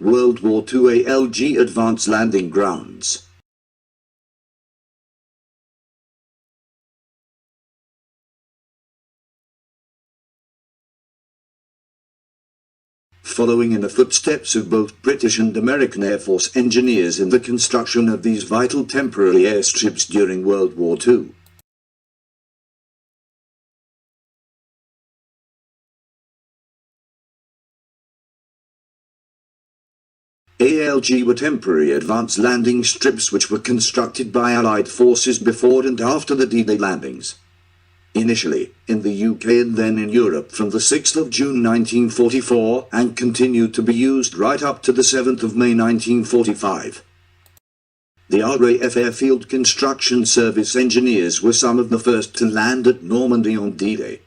World War II ALG Advanced Landing Grounds. Following in the footsteps of both British and American Air Force engineers in the construction of these vital temporary airstrips during World War II. ALG were temporary advanced landing strips which were constructed by Allied forces before and after the D-Day landings. Initially, in the UK and then in Europe from the 6th of June 1944 and continued to be used right up to the 7th of May 1945. The RAF Airfield Construction Service engineers were some of the first to land at Normandy on D-Day.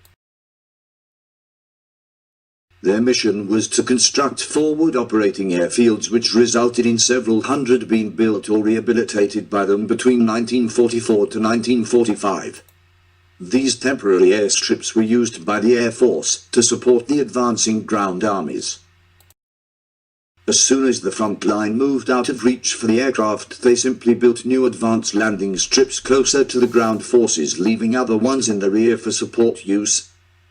Their mission was to construct forward operating airfields which resulted in several hundred being built or rehabilitated by them between 1944 to 1945. These temporary airstrips were used by the Air Force to support the advancing ground armies. As soon as the front line moved out of reach for the aircraft, they simply built new advanced landing strips closer to the ground forces, leaving other ones in the rear for support use,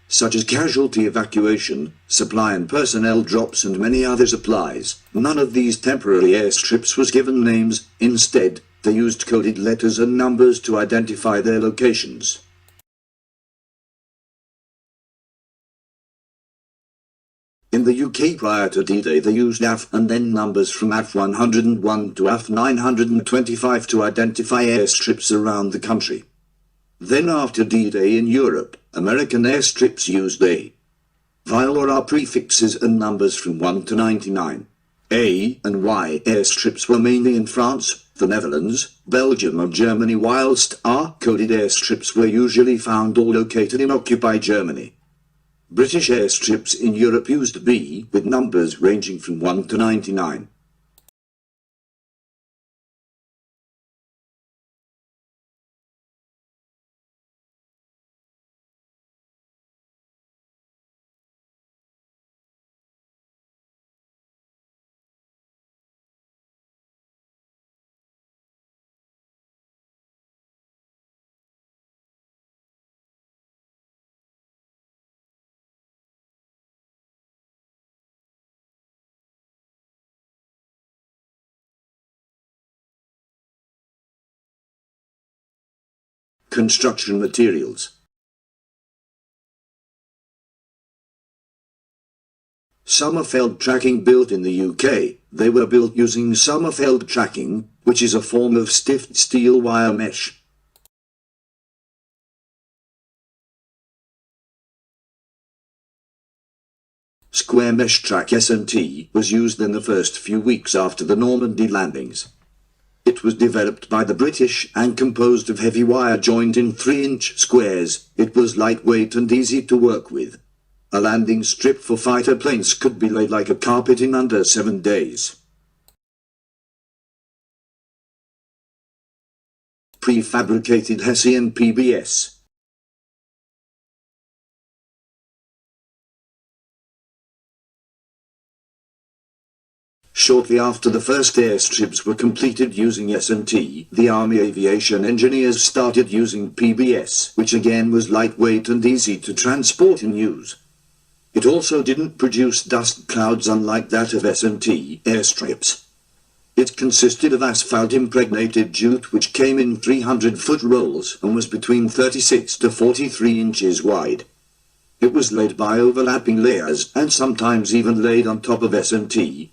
such as casualty evacuation, supply and personnel drops and many other supplies. None of these temporary airstrips was given names. Instead, they used coded letters and numbers to identify their locations. In the UK prior to D-Day they used AF and then numbers from AF 101 to AF 925 to identify airstrips around the country. Then after D-Day in Europe, American airstrips used A, VIL or R prefixes and numbers from 1 to 99. A and Y airstrips were mainly in France, the Netherlands, Belgium and Germany, whilst R-coded airstrips were usually found or located in occupied Germany. British airstrips in Europe used B with numbers ranging from 1 to 99. Construction materials. Sommerfeld tracking built in the UK. They were built using Sommerfeld tracking, which is a form of stiff steel wire mesh. Square mesh track S&T was used in the first few weeks after the Normandy landings. It was developed by the British and composed of heavy wire joined in 3-inch squares. It was lightweight and easy to work with. A landing strip for fighter planes could be laid like a carpet in under 7 days. Prefabricated Hessian PBS. Shortly after the first airstrips were completed using S&T, the Army aviation engineers started using PBS, which again was lightweight and easy to transport and use. It also didn't produce dust clouds unlike that of S&T airstrips. It consisted of asphalt-impregnated jute which came in 300-foot rolls and was between 36 to 43 inches wide. It was laid by overlapping layers and sometimes even laid on top of S&T.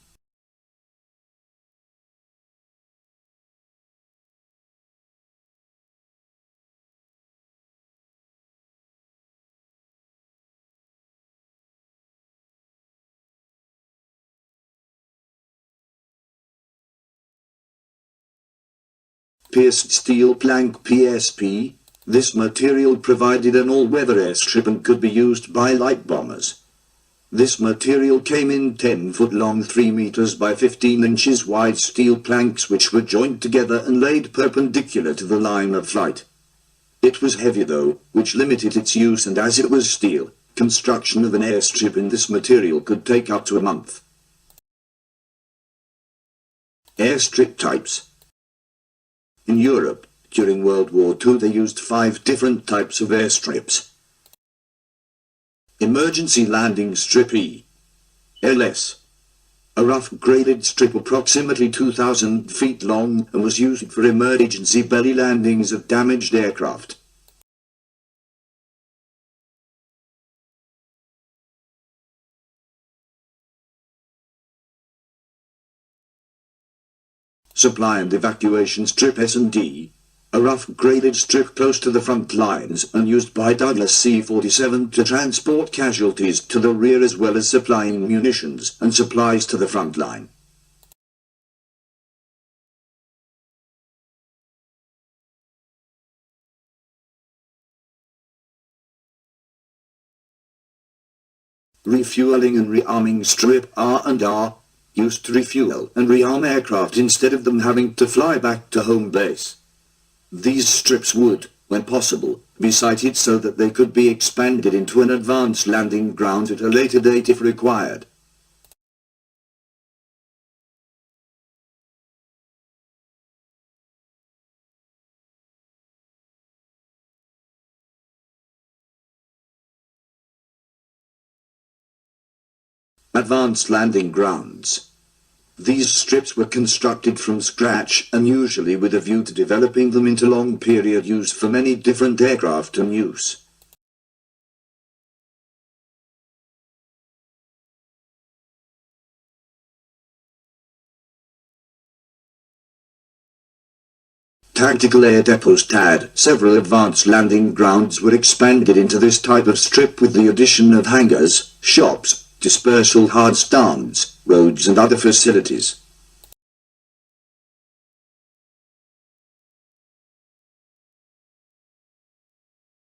Pierced steel plank PSP. This material provided an all-weather airstrip and could be used by light bombers. This material came in 10-foot long 3 meters by 15 inches wide steel planks which were joined together and laid perpendicular to the line of flight. It was heavy though, which limited its use, and as it was steel, construction of an airstrip in this material could take up to a month. Airstrip types. In Europe, during World War II they used 5 different types of airstrips. Emergency Landing Strip E. LS. A rough graded strip approximately 2,000 feet long and was used for emergency belly landings of damaged aircraft. Supply and Evacuation Strip S&D, a rough graded strip close to the front lines and used by Douglas C-47 to transport casualties to the rear as well as supplying munitions and supplies to the front line. Refueling and rearming Strip R&R, used to refuel and rearm aircraft instead of them having to fly back to home base. These strips would, when possible, be sited so that they could be expanded into an advanced landing ground at a later date if required. Advanced landing grounds. These strips were constructed from scratch and usually with a view to developing them into long-period use for many different aircraft and use. Tactical Air Depots TAD. Several advanced landing grounds were expanded into this type of strip with the addition of hangars, shops, dispersal hard stands, roads and other facilities.